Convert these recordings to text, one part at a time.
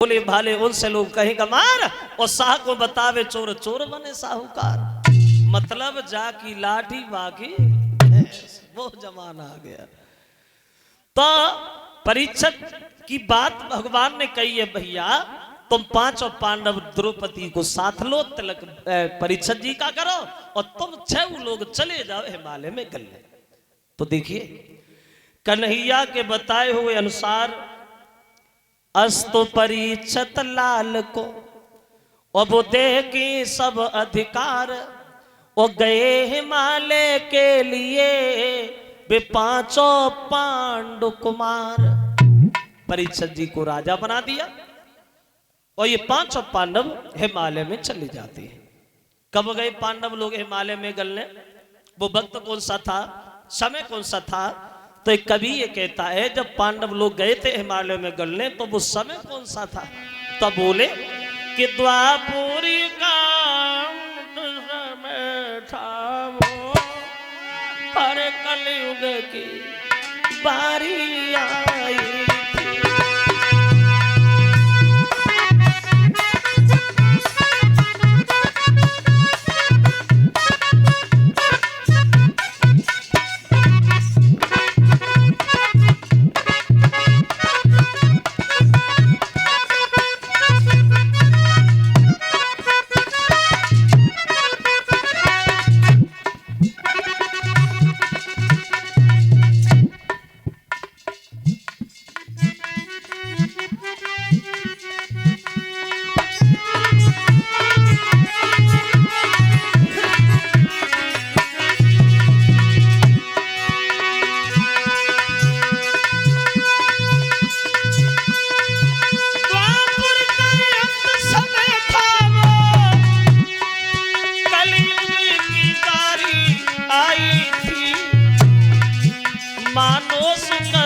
बोले भाले उनसे लोग कहेगा मार और शाह को बतावे चोर चोर बने साहूकार। मतलब जाकी लाठी बाकी वो जमाना आ गया। तो परीक्षित की बात भगवान ने कही है, भैया तुम पांचों पांडव द्रौपदी को साथ लो, तिलक परीक्षित जी का करो और तुम 6 लोग चले जाओ हिमालय में गले। तो देखिए कन्हैया के बताए हुए अनुसार अस्तु परीक्षित लाल को अब दे की सब अधिकार और गए हिमालय के लिए वे पांचों पांडु कुमार। परीक्षित जी को राजा बना दिया और ये पांचों पांडव हिमालय में चले जाते हैं। कब गए पांडव लोग हिमालय में गलने? वो वक्त कौन सा था, समय कौन सा था? तो एक कवि ये कहता है जब पांडव लोग गए थे हिमालय में गलने तो वो समय कौन सा था? तब बोले कि द्वापुरी का समय था वो, पर कलयुग की बारी आई थी।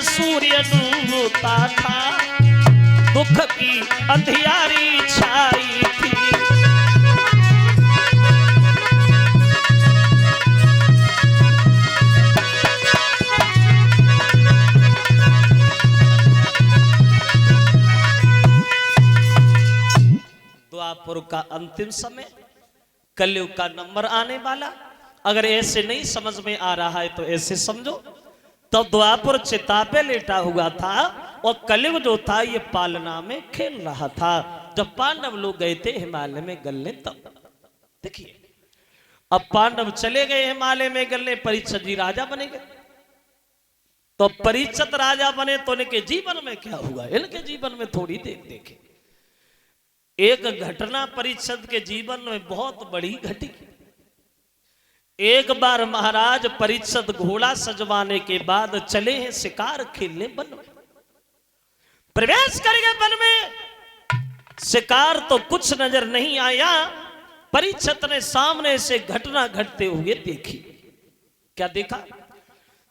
सूर्य डूबता था, दुख की अंधियारी छाई थी। द्वापर का अंतिम समय, कलयुग का नंबर आने वाला। अगर ऐसे नहीं समझ में आ रहा है तो ऐसे समझो, तो द्वापर चिता पे लेटा हुआ था और कलयुग जो था ये पालना में खेल रहा था। जब पांडव लोग गए थे हिमालय में गलने तब देखिए अब पांडव चले गए हिमालय में गलने, परीक्षित जी राजा बने गए। तो परीक्षित राजा बने तो इनके जीवन में क्या हुआ? इनके जीवन में थोड़ी देखे एक घटना परीक्षित के जीवन में बहुत बड़ी घटी। एक बार महाराज परीक्षित घोड़ा सजवाने के बाद चले हैं शिकार खेलने वन में। प्रवेश कर गए वन में, शिकार तो कुछ नजर नहीं आया। परीक्षित ने सामने से घटना घटते हुए देखी। क्या देखा?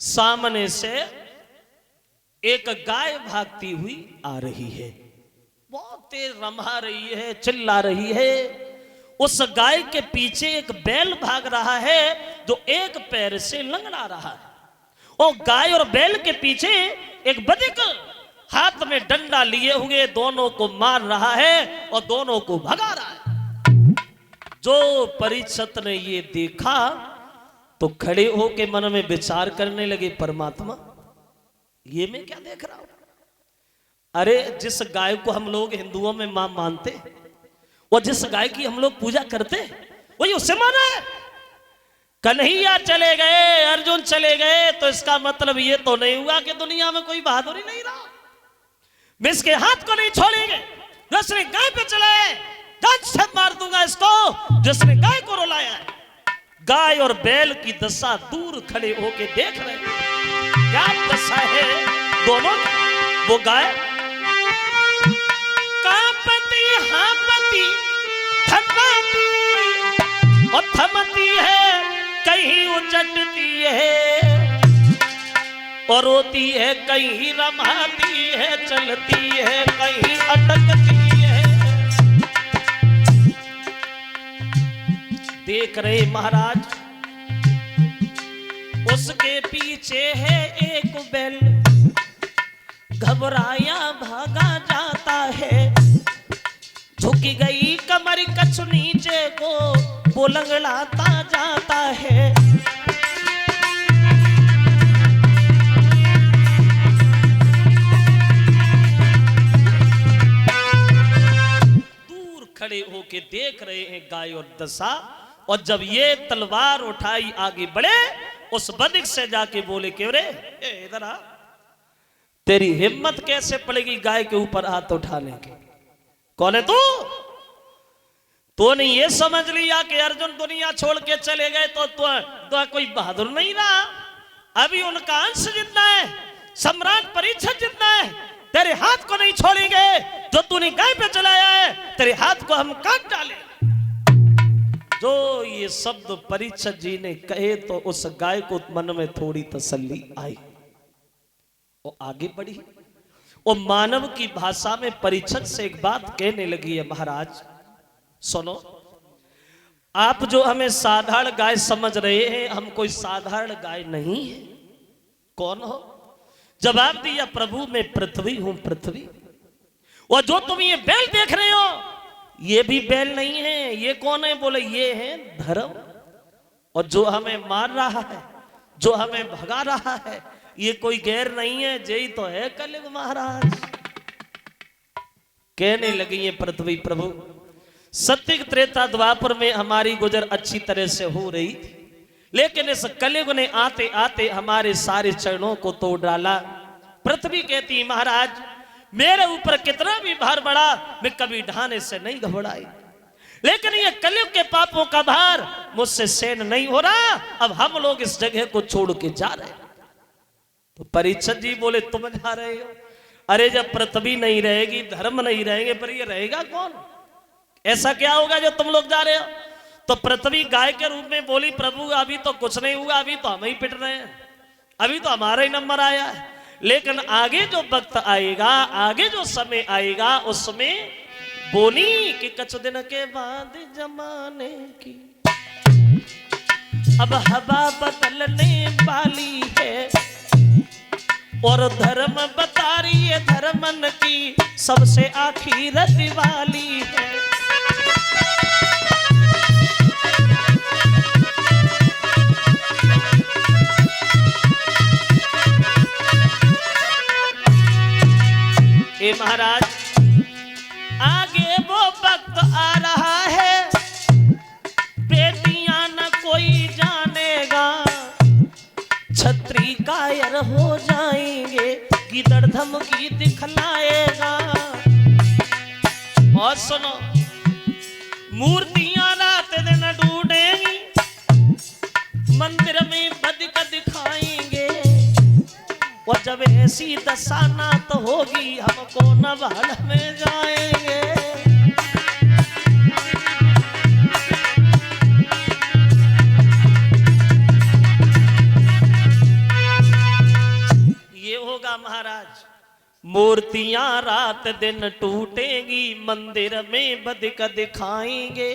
सामने से एक गाय भागती हुई आ रही है, बहुत तेज रम्हा रही है, चिल्ला रही है। उस गाय के पीछे एक बैल भाग रहा है जो एक पैर से लंगड़ा रहा है और गाय और बैल के पीछे एक बधिक हाथ में डंडा लिए हुए दोनों को मार रहा है और दोनों को भगा रहा है। जो परीक्षित ने ये देखा तो खड़े होके मन में विचार करने लगे, परमात्मा ये मैं क्या देख रहा हूं? अरे जिस गाय को हम लोग हिंदुओं में मां मानते और जिस गाय की हम लोग पूजा करते वही उससे माना है। कन्हैया चले गए, अर्जुन चले गए, तो इसका मतलब ये तो नहीं हुआ कि दुनिया में कोई बहादुरी नहीं रहा। मैं इसके हाथ को नहीं छोड़ेंगे। जिसने गाय पे चलाए जान मार दूंगा इसको, जिसने गाय को रुलाया है। गाय और बैल की दशा दूर खड़े होके देख रहे हैं। क्या दशा है दोनों? वो गाय कांपती हांपती थमाती और थमती है, कहीं उचटती है और रोती है, कहीं रमाती है, चलती है, कहीं अटकती है। देख रहे महाराज, उसके पीछे है एक बैल, घबराया भागा जाता है। झुकी गई कमर कछु नीचे को वो लंगड़ाता जाता है। दूर खड़े होके देख रहे हैं गाय और दशा, और जब ये तलवार उठाई आगे बढ़े, उस बदिक से जाके बोले क्यों रे इधर आ, तेरी हिम्मत कैसे पड़ेगी गाय के ऊपर हाथ उठाने की? कौन है तू? तूने ये समझ लिया कि अर्जुन दुनिया छोड़ के चले गए तो कोई बहादुर नहीं रहा। अभी उनका अंश जितना है, सम्राट परीक्षित जितना है, तेरे हाथ को नहीं छोड़ेंगे। जो तूने गाय पे चलाया है, तेरे हाथ को हम काट डाले। जो ये शब्द परीक्षित जी ने कहे तो उस गाय को मन में थोड़ी तसल्ली आई, वो आगे बढ़ी। वो मानव की भाषा में परीक्षित से एक बात कहने लगी है, महाराज सुनो, आप जो हमें साधारण गाय समझ रहे हैं, हम कोई साधारण गाय नहीं है। कौन हो? जवाब दिया, प्रभु मैं पृथ्वी हूं, पृथ्वी। और जो तुम ये बैल देख रहे हो, ये भी बैल नहीं है। ये कौन है? बोले ये है धर्म। और जो हमें मार रहा है, जो हमें भगा रहा है, ये कोई गैर नहीं है, यही तो है कलयुग महाराज। कहने लगी है पृथ्वी, प्रभु सत्य त्रेता द्वापर में हमारी गुजर अच्छी तरह से हो रही थी, लेकिन इस कलयुग ने आते आते हमारे सारे चरणों को तोड़ डाला। पृथ्वी कहती, महाराज मेरे ऊपर कितना भी भार बढ़ा, मैं कभी ढाने से नहीं घबराई, लेकिन ये कलयुग के पापों का भार मुझसे सहन नहीं हो रहा। अब हम लोग इस जगह को छोड़ के जा रहे हैं। तो परीक्षित जी बोले, तुम जा रहे हो? अरे जब पृथ्वी नहीं रहेगी, धर्म नहीं रहेंगे, पर ये रहेगा कौन? ऐसा क्या होगा जो तुम लोग जा रहे हो? तो पृथ्वी गाय के रूप में बोली, प्रभु अभी तो कुछ नहीं हुआ, अभी तो हम ही पिट रहे हैं, अभी तो हमारा ही नंबर आया है। लेकिन आगे जो वक्त आएगा, आगे जो समय आएगा, उसमें बोली कि कुछ दिन के बाद जमाने की अब हवा बदलने वाली है, और धर्म बता रही है धर्मन की सबसे आखिरत वाली है। ए महाराज आगे वो वक्त आ रहा है, बेटियां न कोई जानेगा, छत्री कायर हो जाएंगे, गिदड़ धमकी दिखलाएगा। और सुनो, मूर्तियां रात दिन ढूंढेंगी, मंदिर में बदिक दिखाएंगे, और जब ऐसी दशा ना तो होगी, हमको नवाल में जाएंगे। महाराज मूर्तियां रात दिन टूटेंगी, मंदिर में बदिक दिखाएंगे,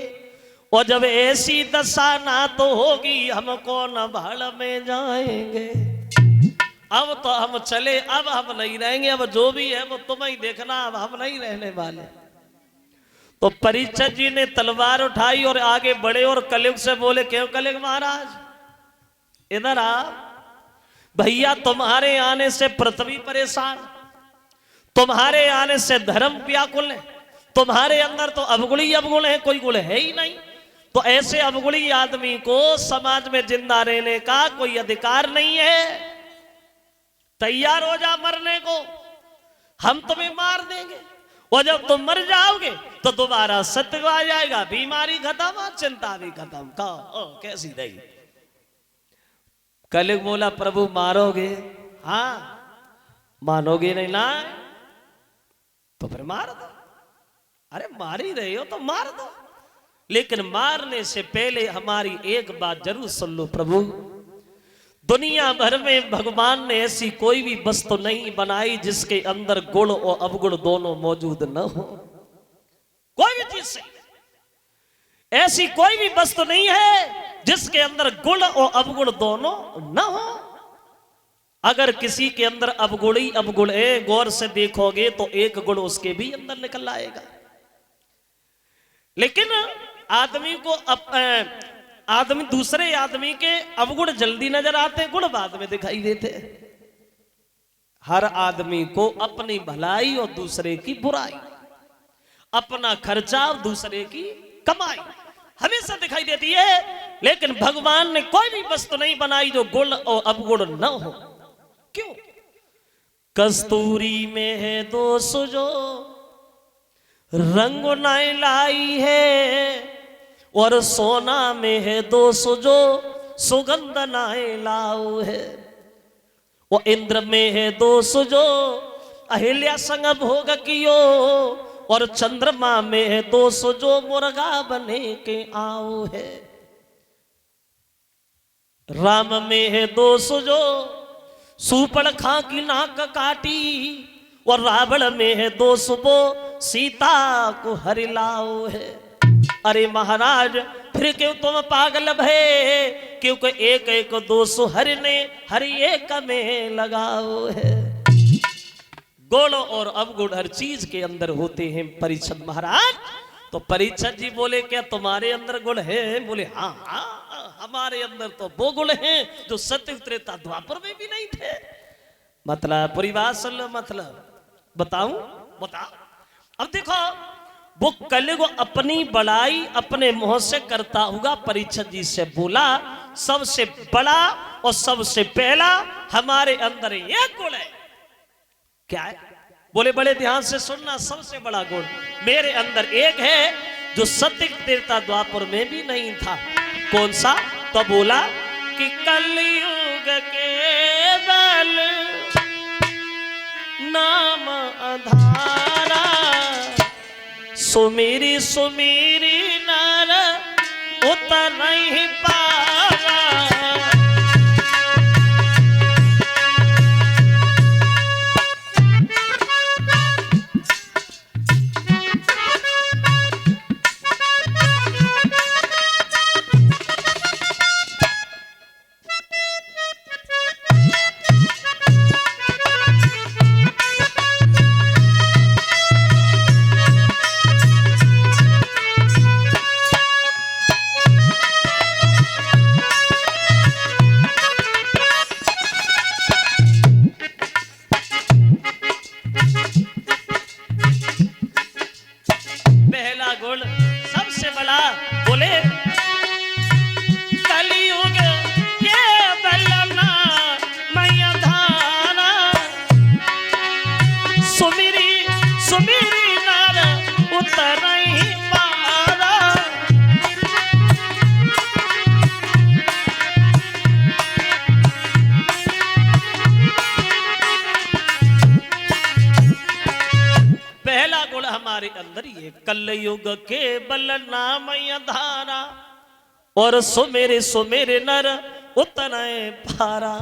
और जब ऐसी दशा ना तो होगी, हमको न भाड़ में जाएंगे। अब तो हम चले, अब हम नहीं रहेंगे, अब जो भी है वो तुम ही देखना, अब हम नहीं रहने वाले। तो परीक्षित जी ने तलवार उठाई और आगे बढ़े और कलयुग से बोले, क्यों कलयुग महाराज इधर आ, भैया तुम्हारे आने से पृथ्वी परेशान, तुम्हारे आने से धर्म व्याकुल है, तुम्हारे अंदर तो अवगुणी अवगुण है, कोई गुण है ही नहीं। तो ऐसे अवगुणी आदमी को समाज में जिंदा रहने का कोई अधिकार नहीं है। तैयार हो जा मरने को, हम तुम्हें मार देंगे, और जब तुम मर जाओगे तो दोबारा सत्य आ जाएगा, बीमारी खत्म, चिंता भी खत्म। कहो कैसी रही? कलयुग बोला, प्रभु मारोगे? हाँ मानोगे नहीं ना, तो फिर मार दो। अरे मार ही रहे हो तो मार दो, लेकिन मारने से पहले हमारी एक बात जरूर सुन लो। प्रभु दुनिया भर में भगवान ने ऐसी कोई भी वस्तु नहीं बनाई जिसके अंदर गुण और अवगुण दोनों मौजूद न हो। कोई भी चीज से ऐसी कोई भी वस्तु नहीं है जिसके अंदर गुण और अवगुण दोनों न हो। अगर किसी के अंदर अवगुण ही अवगुण है, गौर से देखोगे तो एक गुण उसके भी अंदर निकल आएगा। लेकिन आदमी को आदमी दूसरे आदमी के अवगुण जल्दी नजर आते, गुण बाद में दिखाई देते। हर आदमी को अपनी भलाई और दूसरे की बुराई, अपना खर्चा और दूसरे की कमाई हमेशा दिखाई देती है। लेकिन भगवान ने कोई भी वस्तु नहीं बनाई जो गुण और अवगुण न हो। क्यों? कस्तूरी में है दोष जो रंग नहीं लाई है, और सोना में है दोष जो सुगंध नहीं लाओ है। वो इंद्र में है दोष जो अहिल्या संग भोग कियो, और चंद्रमा में है दोष जो मुर्गा बने के आओ है। राम में है दोष जो सूपड़ खा की नाक काटी, और रावण में है दोष वो सीता को हरिलाओ है। अरे महाराज फिर क्यों तुम पागल भये, क्योंकि एक एक दोष हरि ने हरि एक में लगाओ है। गुण और अवगुण हर चीज के अंदर होते हैं परीक्षित महाराज। तो परीक्षित जी बोले क्या तुम्हारे अंदर गुण है? बोले हाँ हाँ हमारे अंदर तो वो गुण हैं जो सत्य त्रेता द्वापर में भी नहीं थे। मतलब पूरी बात सुन लो। मतलब बताऊं? बता। अब देखो वो कलयुग अपनी बड़ाई अपने मुंह से करता होगा। परीक्षित जी से बोला सबसे बड़ा और सबसे पहला हमारे अंदर एक गुण है। क्या है? बोले बड़े ध्यान से सुनना। सबसे बड़ा गुण मेरे अंदर एक है जो सत्य त्रेता द्वापर में भी नहीं था। कौन सा? तो बोला कि कलयुग के बल नाम आधारा, सुमेरी सुमेरी नर उतर नहीं पावा। हमारे अंदर ये कलयुग के बल नाम धारा, और सुमेरे सुमेरे नर उतरे पारा।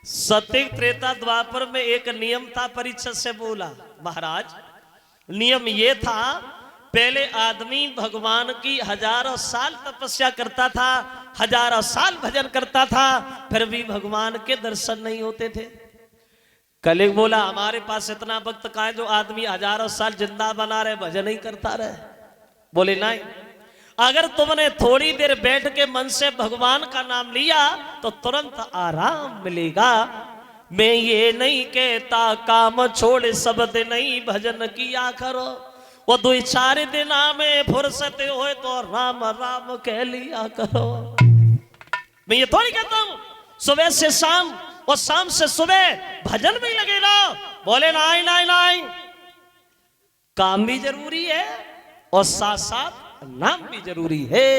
सत्य त्रेता द्वापर में एक नियम था। परीक्षित से बोला महाराज नियम ये था, पहले आदमी भगवान की हजारों साल तपस्या करता था, हजारों साल भजन करता था, फिर भी भगवान के दर्शन नहीं होते थे। कलिक बोला हमारे पास इतना वक्त कहाँ है जो आदमी हजारों साल जिंदा बना रहे भजन ही करता रहे। बोले नहीं, अगर तुमने थोड़ी देर बैठ के मन से भगवान का नाम लिया तो तुरंत आराम मिलेगा। मैं ये नहीं कहता काम छोड़ सब दिन नहीं भजन किया करो, वो 2-4 दिन में फुर्सत हो तो राम राम कह लिया करो। मैं ये थोड़ी कहता हूं सुबह से शाम और शाम से सुबह भजन में ही लगे रहो। बोले नहीं नहीं नहीं, काम भी जरूरी है और साथ साथ नाम भी जरूरी है।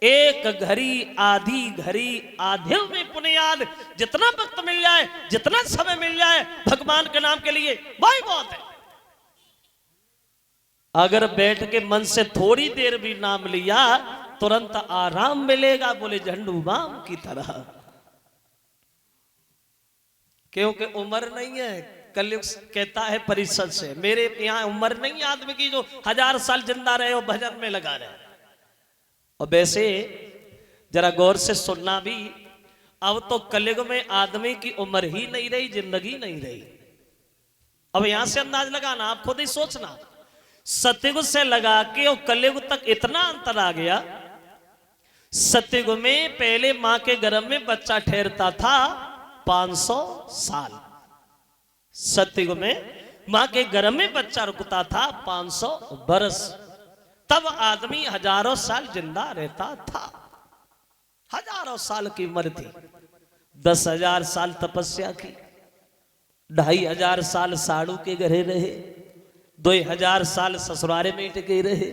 एक घड़ी आधी घड़ी आधिल में पुण्याद, जितना वक्त मिल जाए जितना समय मिल जाए भगवान के नाम के लिए वही बहुत है। अगर बैठ के मन से थोड़ी देर भी नाम लिया तुरंत आराम मिलेगा। बोले झंडू बाम की तरह, क्योंकि उम्र नहीं है। कलयुग कहता है परिषद से मेरे यहाँ उम्र नहीं आदमी की जो 1000 साल जिंदा रहे और भजन में लगा रहे। और वैसे जरा गौर से सुनना भी, अब तो कलयुग में आदमी की उम्र ही नहीं रही, जिंदगी नहीं रही। अब यहां से अंदाज लगाना, आप खुद ही सोचना। सतयुग से लगा के और कलयुग तक इतना अंतर आ गया। सतयुग में पहले मां के गर्भ में बच्चा ठहरता था 500 साल। सतयुग में मां के गर्भ में बच्चा रुकता था 500 बरस। तब आदमी हजारों साल जिंदा रहता था। हजारों साल की उम्र थी। 10,000 साल तपस्या की, 2,500 साल साड़ू के घरे रहे, 2,000 साल ससुरारे में टिके रहे।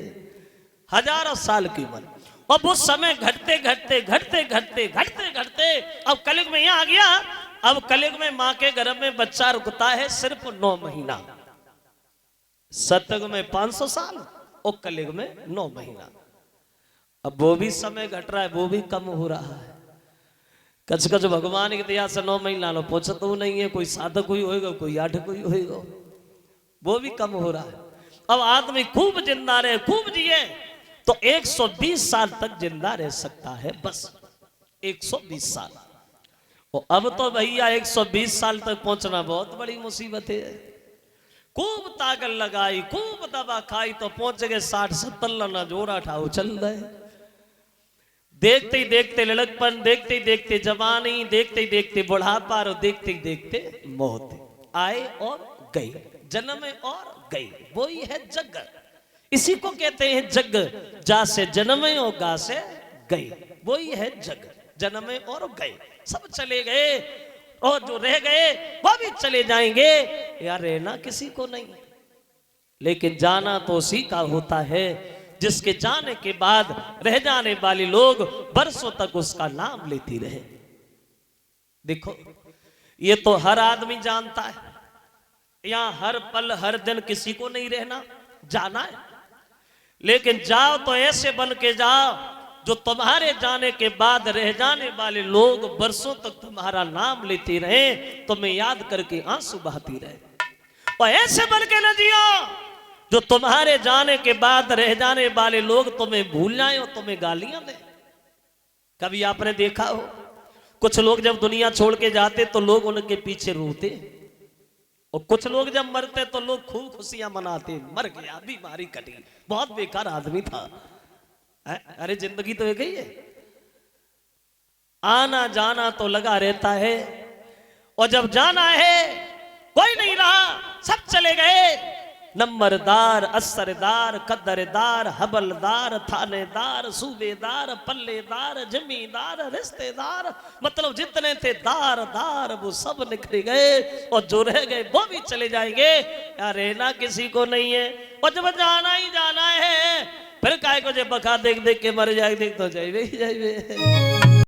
हजारों साल की उम्र। अब उस समय घटते घटते घटते घटते घटते घटते अब कलयुग में यहां आ गया। अब कलयुग में मां के गर्भ में बच्चा रुकता है सिर्फ 9 महीना। सतयुग में 500 साल और कलयुग में 9 महीना। अब वो भी समय घट रहा है, वो भी कम हो रहा है। कच कच भगवान की दया से 9 महीना लो पहुंचा तो नहीं है। कोई साधक कोई होएगा, कोई 8 कोई होएगा, वो भी कम हो रहा है। अब आदमी खूब जिंदा रहे, खूब जिए तो 120 साल तक जिंदा रह सकता है, बस 120 साल। और अब तो भैया 120 साल तक पहुंचना बहुत बड़ी मुसीबत है। खूब ताकत लगाई, खूब दवा खाई तो पहुंच गए 60-70 लना जोरा ठाऊ चल रहे। देखते ही देखते लड़कपन, देखते ही देखते जवानी, देखते ही देखते बुढ़ापा और देखते ही देखते मौत आए और गई, जन्म और गई। वही है जग। इसी को कहते हैं जग। जा से जन्मे और गा से गई, वही है जग। जन्मे और गए, सब चले गए और जो रह गए वो भी चले जाएंगे। यार रहना किसी को नहीं, लेकिन जाना तो उसी का होता है जिसके जाने के बाद रह जाने वाले लोग बरसों तक उसका नाम लेती रहे। देखो ये तो हर आदमी जानता है, यहां हर पल हर दिन किसी को नहीं रहना, जाना है। लेकिन जाओ तो ऐसे बन के जाओ जो तुम्हारे जाने के बाद रह जाने वाले लोग बरसों तक तुम्हारा नाम लेते रहे, तुम्हें याद करके आंसू बहाती रहे। और ऐसे बन के न जियो जो तुम्हारे जाने के बाद रह जाने वाले लोग तुम्हें भूल जाए और तुम्हें गालियां दे। कभी आपने देखा हो कुछ लोग जब दुनिया छोड़ के जाते तो लोग उनके पीछे रोते, और कुछ लोग जब मरते तो लोग खूब खुशियां मनाते, मर गया, बीमारी कटी, बहुत बेकार आदमी था। अरे जिंदगी तो एक ही है, आना जाना तो लगा रहता है। और जब जाना है कोई नहीं रहा, सब चले गए। नंबरदार, असरदार, कदरदार, हवलदार, थानेदार, सूबेदार, पल्लेदार, जमींदार, रिश्तेदार, मतलब जितने थे दार दार वो सब निकल गए। और जो रह गए वो भी चले जाएंगे। यार रहना किसी को नहीं है। और जब जाना ही जाना है फिर काय को जब बखा देख देख के मर जाए, देख तो जाइए ही जाइए।